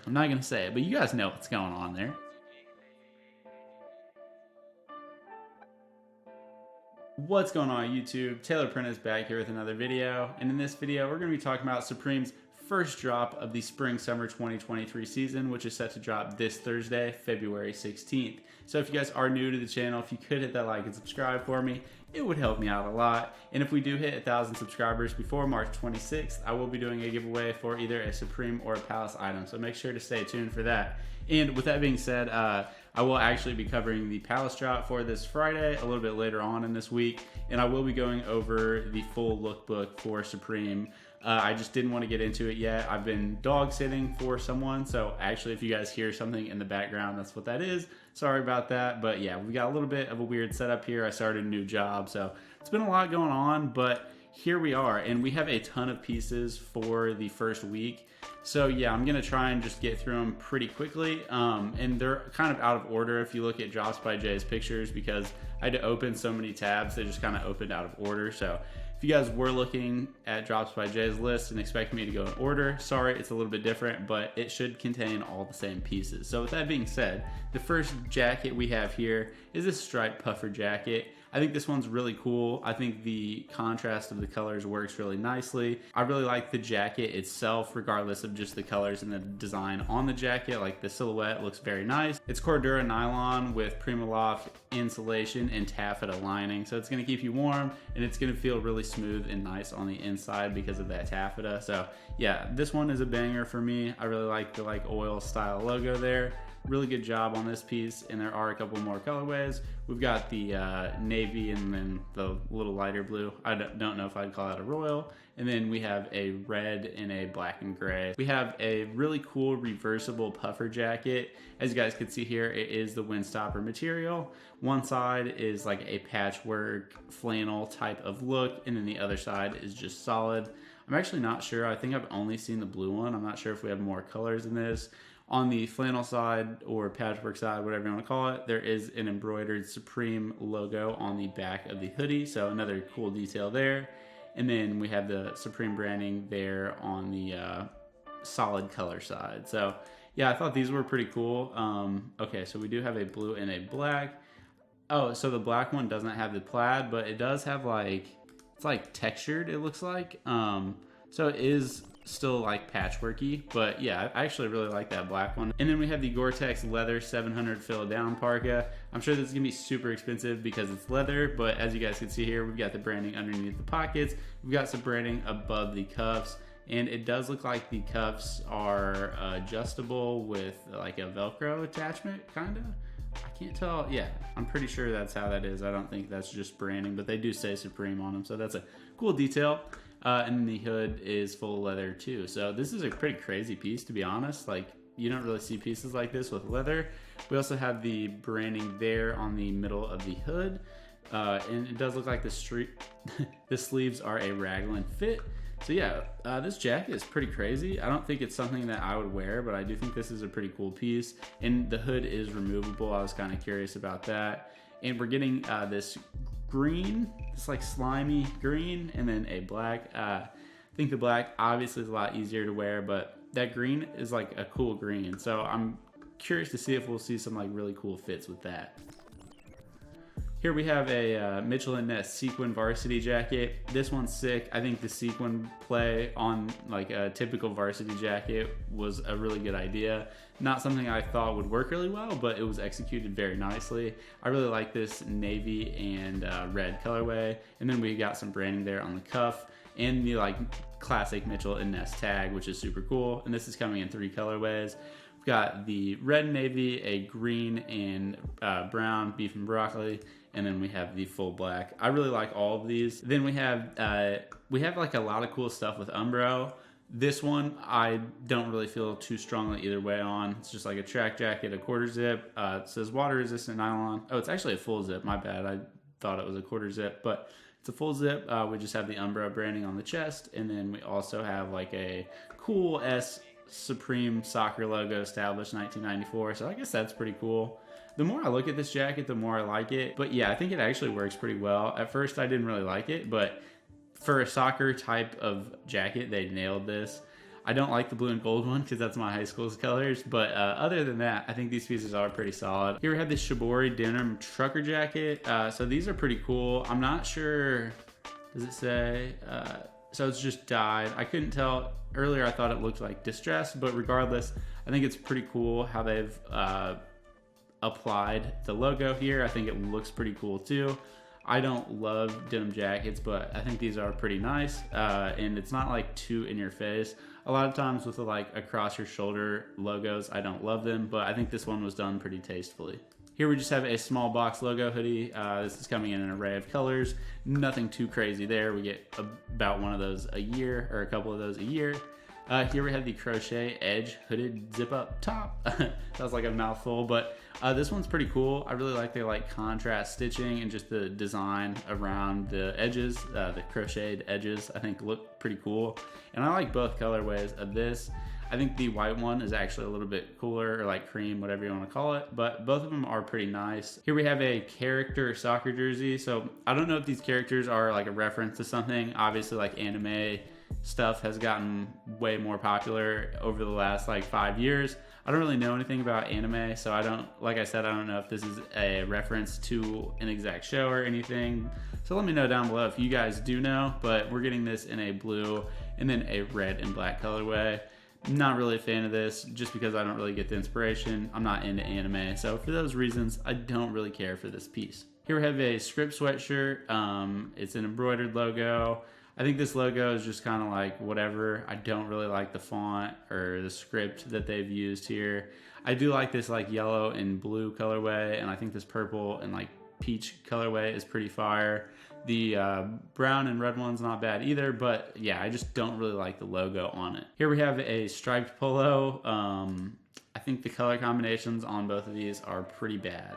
I'm not gonna say it, but you guys know what's going on there. What's going on YouTube? Taylor Prentice back here with another video, and in this video we're going to be talking about Supreme's first drop of the Spring-Summer 2023 season, which is set to drop this Thursday, February 16th. So if you guys are new to the channel, if you could hit that like and subscribe for me, it would help me out a lot. And if we do hit 1,000 subscribers before March 26th, I will be doing a giveaway for either a Supreme or a Palace item, so make sure to stay tuned for that. And with that being said, I will actually be covering the Palace drop for this Friday a little bit later on in this week, and I will be going over the full lookbook for Supreme. I just didn't want to get into it yet. I've been dog sitting for someone, so actually if you guys hear something in the background, that's what that is. Sorry about that, but yeah, we got a little bit of a weird setup here. I started a new job, so it's been a lot going on, but here we are, and we have a ton of pieces for the first week. So yeah, I'm gonna try and just get through them pretty quickly, and they're kind of out of order if you look at Drops by Jay's pictures, because I had to open so many tabs, they just kind of opened out of order. So if you guys were looking at Drops by Jay's list and expecting me to go in order, sorry, it's a little bit different, but it should contain all the same pieces. So with that being said, the first jacket we have here is this striped puffer jacket. I think this one's really cool. I think the contrast of the colors works really nicely. I really like the jacket itself, regardless of just the colors and the design on the jacket. Like the silhouette looks very nice. It's Cordura nylon with Primaloft insulation and taffeta lining. So it's gonna keep you warm, and it's gonna feel really smooth and nice on the inside because of that taffeta. So yeah, this one is a banger for me. I really like the oil style logo there. Really good job on this piece, and there are a couple more colorways. We've got the navy and then the little lighter blue. I don't know if I'd call that a royal. And then we have a red and a black and gray. We have a really cool reversible puffer jacket. As you guys can see here, it is the windstopper material. One side is like a patchwork flannel type of look, and then the other side is just solid. I'm actually not sure. I think I've only seen the blue one. I'm not sure if we have more colors in this. On the flannel side or patchwork side, whatever you want to call it, there is an embroidered Supreme logo on the back of the hoodie, so another cool detail there. And then we have the Supreme branding there on the solid color side. So yeah, I thought these were pretty cool. Okay, so we do have a blue and a black. Oh, so the black one doesn't have the plaid, but it does have it's like textured, it looks like. So it is still like patchworky, but yeah, I actually really like that black one. And then we have the Gore-Tex leather 700 fill down parka. I'm sure this is gonna be super expensive because it's leather, but as you guys can see here, we've got the branding underneath the pockets, we've got some branding above the cuffs, and it does look like the cuffs are adjustable with like a Velcro attachment, kinda. I can't tell. Yeah, I'm pretty sure that's how that is. I don't think that's just branding, but they do say Supreme on them, so that's a cool detail. And the hood is full leather too. So this is a pretty crazy piece, to be honest. Like, you don't really see pieces like this with leather. We also have the branding there on the middle of the hood. And it does look like the sleeves are a raglan fit. So yeah, this jacket is pretty crazy. I don't think it's something that I would wear, but I do think this is a pretty cool piece. And the hood is removable. I was kind of curious about that. And we're getting this green, this like slimy green, and then a black. I think the black obviously is a lot easier to wear, but that green is like a cool green. So I'm curious to see if we'll see some like really cool fits with that. Here we have a Mitchell & Ness sequin varsity jacket. This one's sick. I think the sequin play on like a typical varsity jacket was a really good idea. Not something I thought would work really well, but it was executed very nicely. I really like this navy and red colorway. And then we got some branding there on the cuff and the like classic Mitchell & Ness tag, which is super cool. And this is coming in 3 colorways. We've got the red and navy, a green and brown beef and broccoli, and then we have the full black. I really like all of these. Then we have like a lot of cool stuff with Umbro. This one I don't really feel too strongly either way on. It's just like a track jacket, a quarter zip. It says water resistant nylon. Oh, it's actually a full zip. My bad. I thought it was a quarter zip, but it's a full zip. We just have the Umbro branding on the chest, and then we also have like a cool S Supreme soccer logo, established 1994. So I guess that's pretty cool. The more I look at this jacket, the more I like it. But yeah, I think it actually works pretty well. At first I didn't really like it, but for a soccer type of jacket, they nailed this. I don't like the blue and gold one because that's my high school's colors, but other than that, I think these pieces are pretty solid. Here we have this Shibori denim trucker jacket. So these are pretty cool. I'm not sure, does it say? So it's just dyed. I couldn't tell. Earlier I thought it looked like distressed, but regardless, I think it's pretty cool how they've applied the logo here. I think it looks pretty cool too. I don't love denim jackets, but I think these are pretty nice, and it's not like too in your face. A lot of times with the like across your shoulder logos, I don't love them, but I think this one was done pretty tastefully. Here we just have a small box logo hoodie. This is coming in an array of colors. Nothing too crazy there. We get about one of those a year, or a couple of those a year. Here we have the crochet edge hooded zip up top. Sounds like a mouthful, but this one's pretty cool. I really like the like contrast stitching and just the design around the edges, the crocheted edges, I think look pretty cool. And I like both colorways of this. I think the white one is actually a little bit cooler, or like cream, whatever you want to call it, but both of them are pretty nice. Here we have a character soccer jersey. So I don't know if these characters are like a reference to something. Obviously like anime stuff has gotten way more popular over the last like 5 years. I don't really know anything about anime, so I don't, like I said, I don't know if this is a reference to an exact show or anything. So let me know down below if you guys do know, but we're getting this in a blue and then a red and black colorway. Not really a fan of this just because I don't really get the inspiration. I'm not into anime, so for those reasons, I don't really care for this piece. Here we have a script sweatshirt. It's an embroidered logo. I think this logo is just kind of like whatever. I don't really like the font or the script that they've used here. I do like this like yellow and blue colorway, and I think this purple and like peach colorway is pretty fire. The brown and red one's not bad either, but yeah, I just don't really like the logo on it. Here we have a striped polo. I think the color combinations on both of these are pretty bad.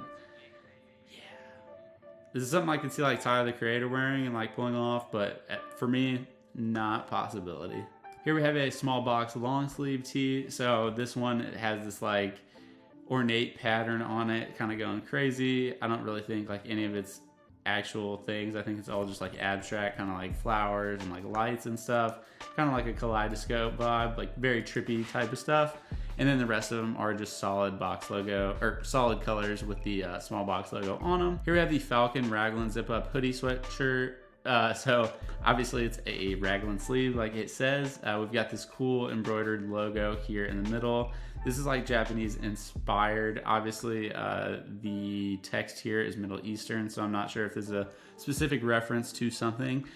This is something I could see like Tyler the Creator wearing and like pulling off, but for me, not possibility. Here we have a small box long sleeve tee. So this one has this like ornate pattern on it, kind of going crazy. I don't really think like any of it's actual things. I think it's all just like abstract, kind of like flowers and like lights and stuff, kind of like a kaleidoscope vibe, like very trippy type of stuff. And then the rest of them are just solid box logo, or solid colors with the small box logo on them. Here we have the Falcon Raglan zip up hoodie sweatshirt. So obviously it's a raglan sleeve like it says. We've got this cool embroidered logo here in the middle. This is like Japanese inspired. Obviously the text here is Middle Eastern, so I'm not sure if there's a specific reference to something,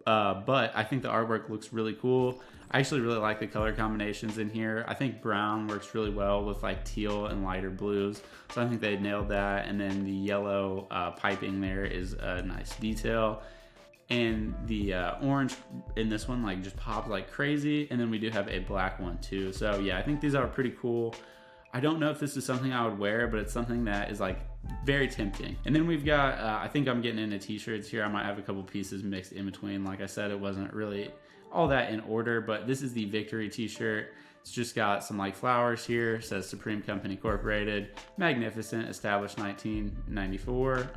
but I think the artwork looks really cool. I actually really like the color combinations in here. I think brown works really well with like teal and lighter blues, so I think they nailed that. And then the yellow piping there is a nice detail. And the orange in this one like just pops like crazy. And then we do have a black one too. So yeah, I think these are pretty cool. I don't know if this is something I would wear, but it's something that is like very tempting. And then we've got, I think I'm getting into t-shirts here. I might have a couple pieces mixed in between. Like I said, it wasn't really all that in order, but this is the Victory t-shirt. It's just got some like flowers here. It says Supreme Company Incorporated, magnificent, established 1994.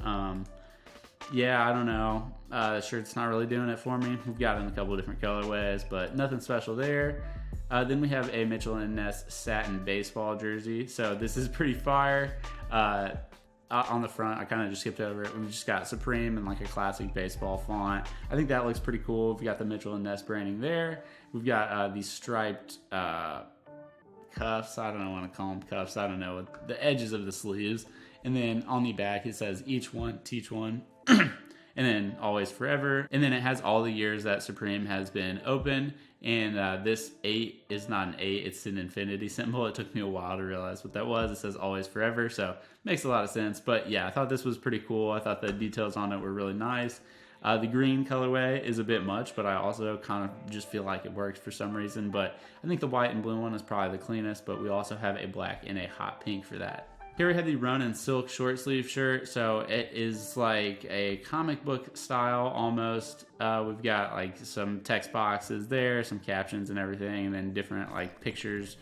Yeah, I don't know. The shirt's not really doing it for me. We've got it in a couple of different colorways, but nothing special there. Then we have a Mitchell & Ness satin baseball jersey. So this is pretty fire. On the front, I kind of just skipped over it. We've just got Supreme and like a classic baseball font. I think that looks pretty cool. We've got the Mitchell & Ness branding there. We've got these striped cuffs. I don't know what to call them, cuffs. I don't know. The edges of the sleeves. And then on the back, it says each one, teach one. And then always forever. And then it has all the years that Supreme has been open. And this 8 is not an 8, it's an infinity symbol. It took me a while to realize what that was. It says always forever, so makes a lot of sense. But yeah, I thought this was pretty cool. I thought the details on it were really nice. The green colorway is a bit much, but I also kind of just feel like it works for some reason. But I think the white and blue one is probably the cleanest, but we also have a black and a hot pink for that. Here we have the Run and Silk short sleeve shirt. So it is like a comic book style almost. We've got like some text boxes there, some captions and everything, and then different like pictures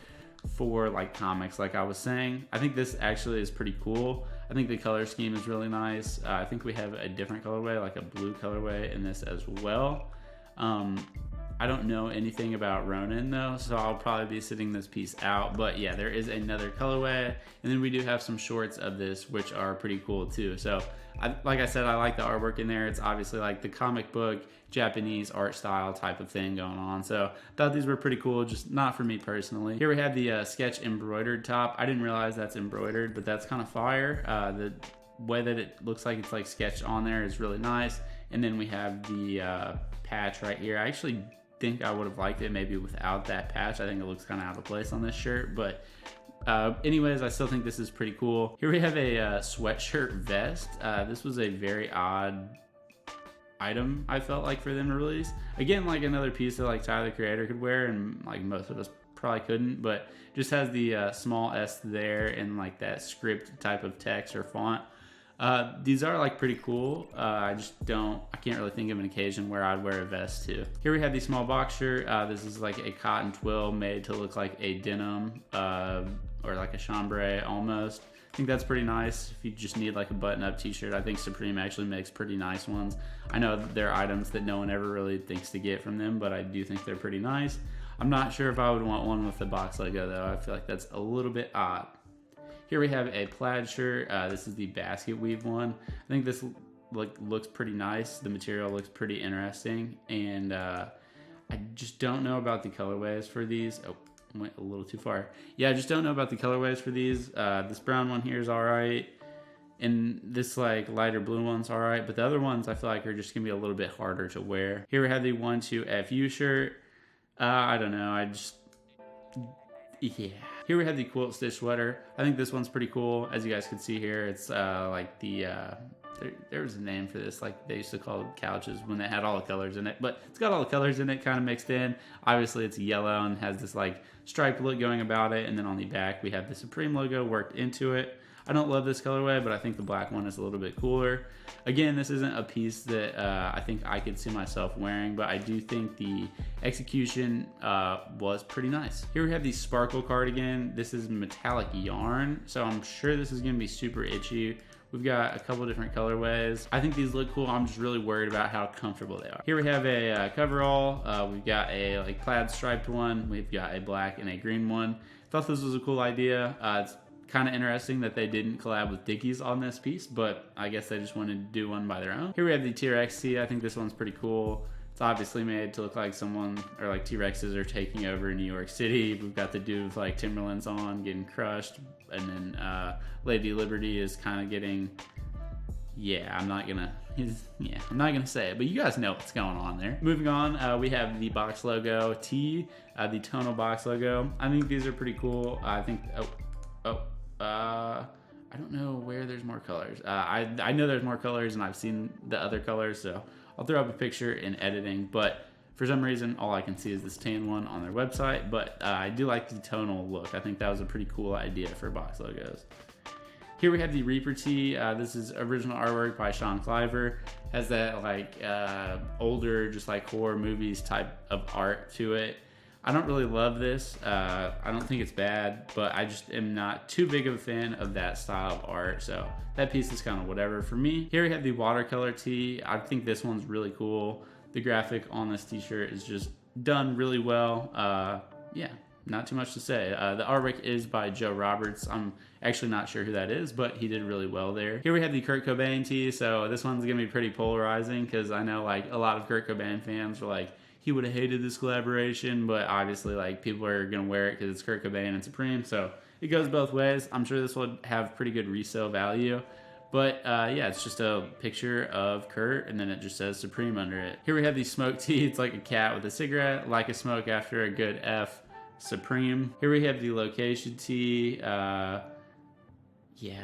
for like comics like I was saying. I think this actually is pretty cool. I think the color scheme is really nice. I think we have a different colorway, like a blue colorway in this as well. I don't know anything about Ronin though, so I'll probably be sitting this piece out. But yeah, there is another colorway, and then we do have some shorts of this, which are pretty cool too. So like I said, I like the artwork in there. It's obviously like the comic book Japanese art style type of thing going on. So I thought these were pretty cool, just not for me personally. Here we have the sketch embroidered top. I didn't realize that's embroidered, but that's kind of fire. The way that it looks like it's like sketched on there is really nice. And then we have the patch right here. I actually think I would have liked it maybe without that patch. I think it looks kind of out of place on this shirt, but anyways, I still think this is pretty cool. Here we have a sweatshirt vest. This was a very odd item, I felt like, for them to release. Again, like another piece that like Tyler the Creator could wear, and like most of us probably couldn't, but just has the small S there and like that script type of text or font. These are like pretty cool. I can't really think of an occasion where I'd wear a vest too. Here we have the small box shirt. This is like a cotton twill made to look like a denim or like a chambray almost. I think that's pretty nice if you just need like a button-up t-shirt. I think Supreme actually makes pretty nice ones. I know they're items that no one ever really thinks to get from them, but I do think they're pretty nice. I'm not sure if I would want one with the box logo though. I feel like that's a little bit odd. Here we have a plaid shirt. This is the basket weave one. I think this looks pretty nice. The material looks pretty interesting, and I just don't know about the colorways for these. Oh, went a little too far. Yeah, I just don't know about the colorways for these. This brown one here is all right, and this like lighter blue one's all right, but the other ones I feel like are just gonna be a little bit harder to wear. Here we have the 12FU shirt. I don't know. Yeah. Here we have the quilt stitch sweater. I think this one's pretty cool. As you guys can see here, it's like the there was a name for this, like they used to call it couches when they had all the colors in it, but it's got all the colors in it kind of mixed in. Obviously it's yellow and has this like striped look going about it, and then on the back we have the Supreme logo worked into it. I don't love this colorway, but I think the black one is a little bit cooler. Again, this isn't a piece that I think I could see myself wearing, but I do think the execution was pretty nice. Here we have the sparkle cardigan. This is metallic yarn, so I'm sure this is gonna be super itchy. We've got a couple different colorways. I think these look cool. I'm just really worried about how comfortable they are. Here we have a coverall. We've got a like plaid striped one. We've got a black and a green one. Thought this was a cool idea. It's kind of interesting that they didn't collab with Dickies on this piece, but I guess they just wanted to do one by their own. Here we have the T-Rex tee. I think this one's pretty cool. It's obviously made to look like someone, or like T-Rexes are taking over New York City. We've got the dude with like Timberlands on getting crushed, and then Lady Liberty is kind of getting, I'm not gonna say it, but you guys know what's going on there. Moving on, we have the box logo tee, the tonal box logo. I think these are pretty cool. I think, I don't know where there's more colors. I know there's more colors, and I've seen the other colors, so I'll throw up a picture in editing, but for some reason, all I can see is this tan one on their website, but I do like the tonal look. I think that was a pretty cool idea for box logos. Here we have the Reaper tee. This is original artwork by Sean Cliver. Has that like older, just like horror movies type of art to it. I don't really love this. I don't think it's bad, but I just am not too big of a fan of that style of art, so that piece is kind of whatever for me. Here we have the watercolor tee. I think this one's really cool. The graphic on this t-shirt is just done really well. Yeah, not too much to say. The artwork is by Joe Roberts. I'm actually not sure who that is, but he did really well there. Here we have the Kurt Cobain tee. So this one's gonna be pretty polarizing, because I know like a lot of Kurt Cobain fans were like, he would have hated this collaboration, but obviously like people are gonna wear it because it's Kurt Cobain and Supreme, so it goes both ways. I'm sure this would have pretty good resale value, but yeah, it's just a picture of Kurt and then it just says Supreme under it. Here we have the smoke tee. It's like a cat with a cigarette, like a smoke after a good F, Supreme. Here we have the location tee. Yeah,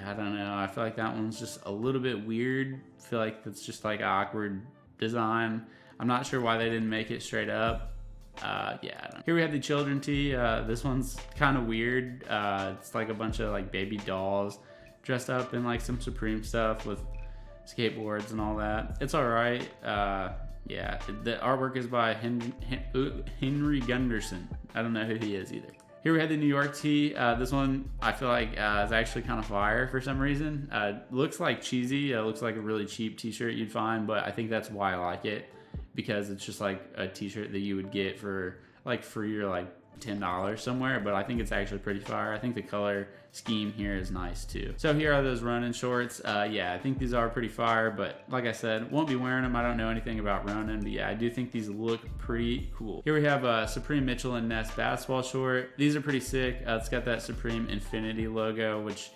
I don't know. I feel like that one's just a little bit weird. I feel like it's just like an awkward design. I'm not sure why they didn't make it straight up. Yeah, I don't know. Here we have the children tee. This one's kind of weird. It's like a bunch of like baby dolls dressed up in like some Supreme stuff with skateboards and all that. It's all right. Yeah, the artwork is by Henry Gunderson. I don't know who he is either. Here we have the New York tee. This one I feel like is actually kind of fire for some reason. Looks like cheesy. Looks like a really cheap t-shirt you'd find, but I think that's why I like it, because it's just like a t-shirt that you would get for like free or like $10 somewhere, but I think it's actually pretty fire. I think the color scheme here is nice too. So here are those running shorts. Yeah, I think these are pretty fire, but like I said, won't be wearing them. I don't know anything about running, but yeah, I do think these look pretty cool. Here we have a Supreme Mitchell and Ness basketball short. These are pretty sick. It's got that Supreme Infinity logo, which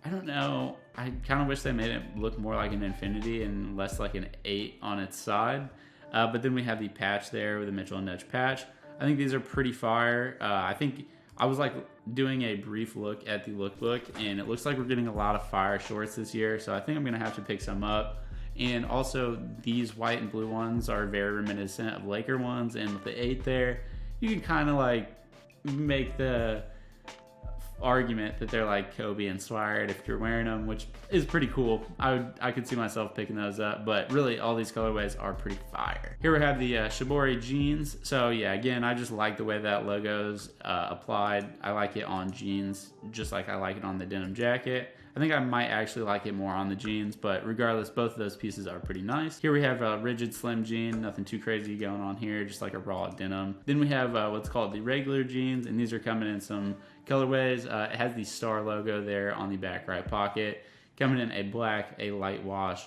I don't know. I kind of wish they made it look more like an infinity and less like an 8 on its side. But then we have the patch there with the Mitchell and Ness patch. I think these are pretty fire. I think I was like doing a brief look at the lookbook, and it looks like we're getting a lot of fire shorts this year. So I think I'm gonna have to pick some up. And also these white and blue ones are very reminiscent of Laker ones. And with the 8 there, you can kind of like make the argument that they're like Kobe inspired if you're wearing them, which is pretty cool. I could see myself picking those up, but really all these colorways are pretty fire. Here we have the Shibori jeans. So yeah, again, I just like the way that logo's applied. I like it on jeans just like I like it on the denim jacket. I think I might actually like it more on the jeans, but regardless, both of those pieces are pretty nice. Here we have a rigid slim jean, nothing too crazy going on here, just like a raw denim. Then we have what's called the regular jeans, and these are coming in some colorways. It has the star logo there on the back right pocket. Coming in a black, a light wash,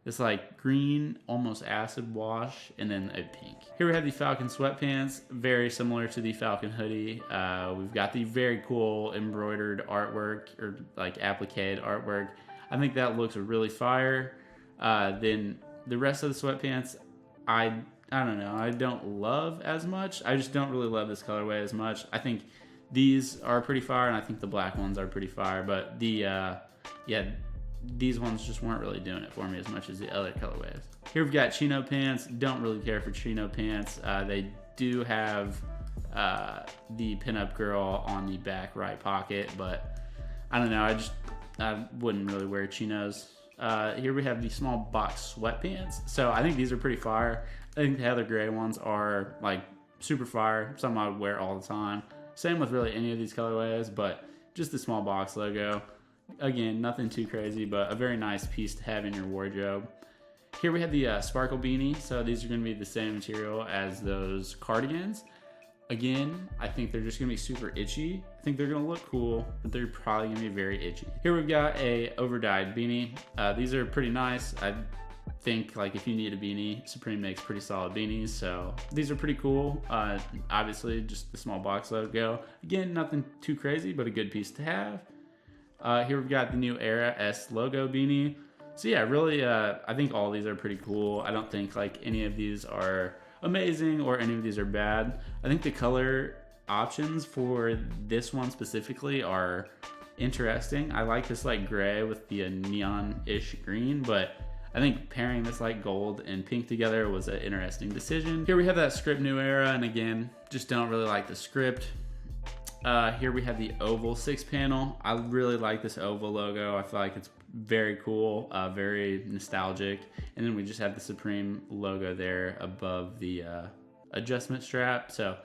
this like green, almost acid wash, and then a pink. Here we have the Falcon sweatpants, very similar to the Falcon hoodie. We've got the very cool embroidered artwork, or like appliqued artwork. I think that looks really fire. Then the rest of the sweatpants, I don't know, I don't love as much. I just don't really love this colorway as much. I think these are pretty fire, and I think the black ones are pretty fire, but the, yeah, these ones just weren't really doing it for me as much as the other colorways. Here we've got chino pants. Don't really care for chino pants. They do have the pinup girl on the back right pocket, but I don't know, I wouldn't really wear chinos. Here we have the small box sweatpants. So I think these are pretty fire. I think the Heather Gray ones are like super fire, something I would wear all the time. Same with really any of these colorways, but just the small box logo. Again, nothing too crazy, but a very nice piece to have in your wardrobe. Here we have the sparkle beanie. So these are going to be the same material as those cardigans. Again, I think they're just going to be super itchy. I think they're going to look cool, but they're probably going to be very itchy. Here we've got a over-dyed beanie. These are pretty nice. I think like if you need a beanie, Supreme makes pretty solid beanies, so these are pretty cool. Obviously just the small box logo. Again, nothing too crazy, but a good piece to have. Here we've got the new Era S logo beanie. So yeah, really, I think all these are pretty cool. I don't think like any of these are amazing or any of these are bad. I think the color options for this one specifically are interesting. I like this like gray with the neon-ish green, but I think pairing this like gold and pink together was an interesting decision. Here we have that script New Era, and again, just don't really like the script. Here we have the oval 6-panel. I really like this oval logo. I feel like it's very cool, very nostalgic. And then we just have the Supreme logo there above the adjustment strap. So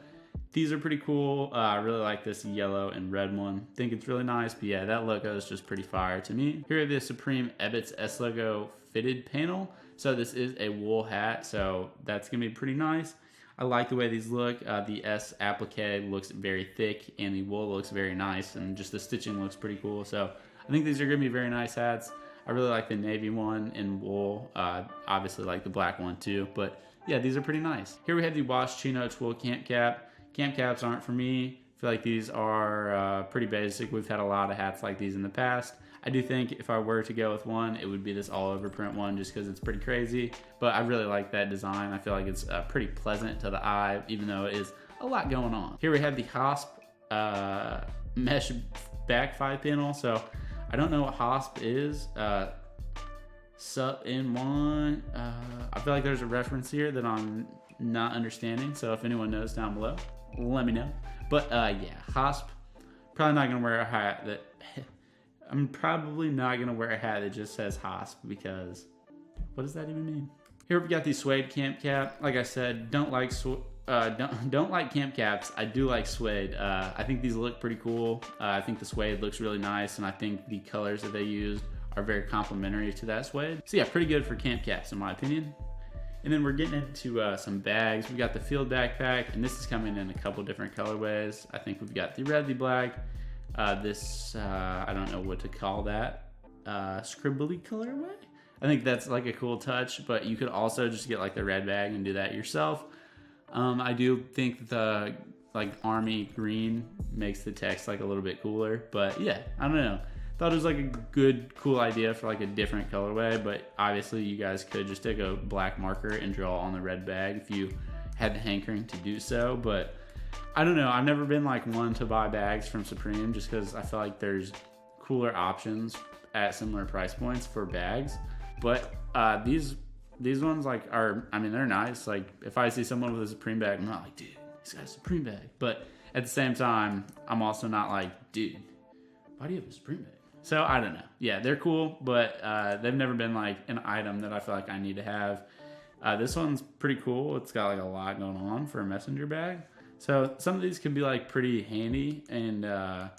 these are pretty cool. I really like this yellow and red one. Think it's really nice, but yeah, that logo is just pretty fire to me. Here are the Supreme Ebbets S logo fitted panel. So this is a wool hat, so that's gonna be pretty nice. I like the way these look. The S applique looks very thick, and the wool looks very nice, and just the stitching looks pretty cool. So I think these are gonna be very nice hats. I really like the navy one in wool. Obviously like the black one too, but yeah, these are pretty nice. Here we have the Wash Chino Twill Camp Cap. Camp caps aren't for me. I feel like these are pretty basic. We've had a lot of hats like these in the past. I do think if I were to go with one, it would be this all over print one just because it's pretty crazy. But I really like that design. I feel like it's pretty pleasant to the eye, even though it is a lot going on. Here we have the Hosp mesh back 5-panel. So I don't know what Hosp is. Sup in one. I feel like there's a reference here that I'm not understanding. So if anyone knows down below, let me know. But yeah, Hosp. Probably not gonna wear a hat that. I'm probably not gonna wear a hat that just says Hosp because what does that even mean? Here we've got the suede camp cap. Like I said, don't like camp caps. I do like suede. I think these look pretty cool. I think the suede looks really nice, and I think the colors that they used are very complementary to that suede. So yeah, pretty good for camp caps in my opinion. And then we're getting into some bags. We got the field backpack, and this is coming in a couple different colorways. I think we've got the red, the black, this, I don't know what to call that, scribbly colorway. I think that's like a cool touch, but you could also just get like the red bag and do that yourself. I do think the like army green makes the text like a little bit cooler, but yeah, I don't know. Thought it was like a good, cool idea for like a different colorway, but obviously you guys could just take a black marker and draw on the red bag if you had the hankering to do so. But I don't know, I've never been like one to buy bags from Supreme just because I feel like there's cooler options at similar price points for bags. But these ones like are, I mean, they're nice. Like if I see someone with a Supreme bag, I'm not like, dude, he's got a Supreme bag. But at the same time, I'm also not like, dude, why do you have a Supreme bag? So I don't know. Yeah, they're cool, but they've never been like an item that I feel like I need to have. This one's pretty cool. It's got like a lot going on for a messenger bag. So some of these can be like pretty handy and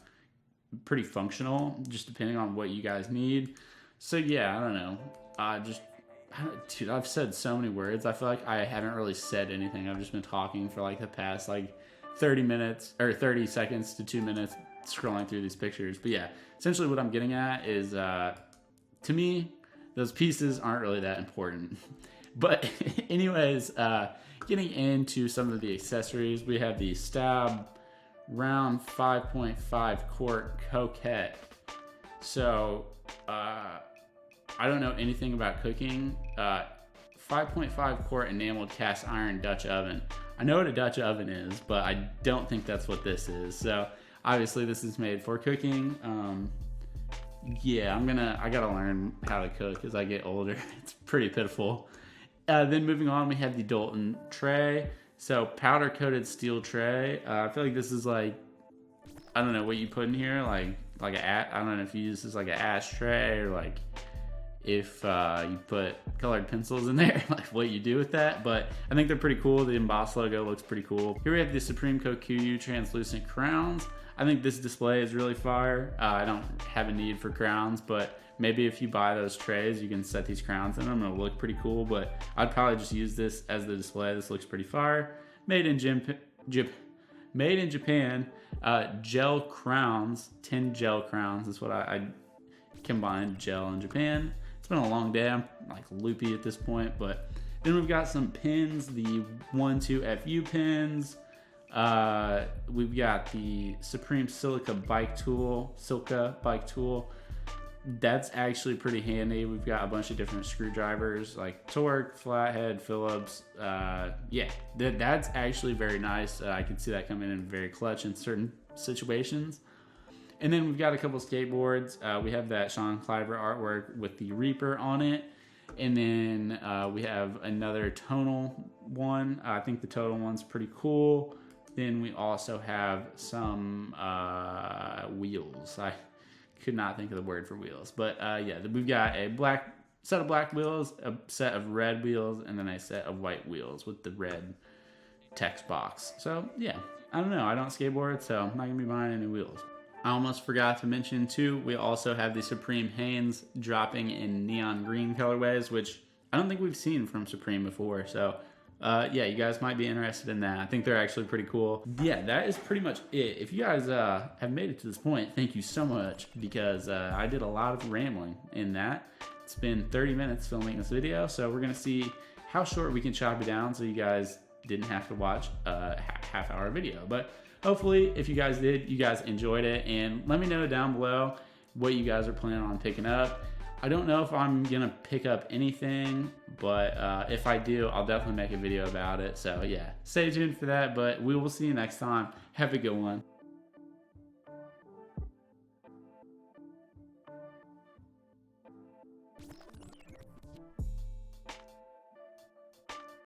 pretty functional, just depending on what you guys need. So yeah, I don't know. Dude, I've said so many words. I feel like I haven't really said anything. I've just been talking for like the past like 30 minutes or 30 seconds to 2 minutes scrolling through these pictures. But yeah, essentially what I'm getting at is to me, those pieces aren't really that important. But anyways, getting into some of the accessories, we have the Stab round 5.5 quart coquette. So I don't know anything about cooking. 5.5 quart enameled cast iron Dutch oven. I know what a Dutch oven is, but I don't think that's what this is. So obviously this is made for cooking. Yeah, I gotta learn how to cook as I get older. It's pretty pitiful. Then moving on, we have the Dalton tray. So powder coated steel tray. I feel like this is like, I don't know what you put in here, like I don't know if you use this like an ashtray or like if you put colored pencils in there, like what you do with that. But I think they're pretty cool. The embossed logo looks pretty cool. Here we have the Supreme Kokuyu translucent crowns. I think this display is really fire. I don't have a need for crowns, but maybe if you buy those trays, you can set these crowns in them. It'll look pretty cool, but I'd probably just use this as the display. This looks pretty fire. Made in Japan, gel crowns, 10 gel crowns is what I combined gel in Japan. It's been a long day. I'm like loopy at this point, but then we've got some pins, the 1-2 FU pins. We've got the Supreme Silica bike tool. That's actually pretty handy. We've got a bunch of different screwdrivers like Torque, Flathead, Phillips. Yeah, that's actually very nice. I can see that coming in very clutch in certain situations. And then we've got a couple skateboards. We have that Sean Cliver artwork with the Reaper on it. And then we have another tonal one. I think the tonal one's pretty cool. Then we also have some wheels. I could not think of the word for wheels. But yeah, we've got a set of black wheels, a set of red wheels, and then a set of white wheels with the red text box. So yeah, I don't know. I don't skateboard, so I'm not going to be buying any wheels. I almost forgot to mention too, we also have the Supreme Hanes dropping in neon green colorways, which I don't think we've seen from Supreme before. So yeah, you guys might be interested in that. I think they're actually pretty cool. Yeah, that is pretty much it. If you guys have made it to this point, thank you so much, because I did a lot of rambling in that. It's been 30 minutes filming this video, so we're gonna see how short we can chop it down so you guys didn't have to watch a half-hour video. But hopefully, if you guys did, you guys enjoyed it, and let me know down below what you guys are planning on picking up. I don't know if I'm gonna pick up anything, but if I do, I'll definitely make a video about it. So yeah, stay tuned for that, but we will see you next time. Have a good one.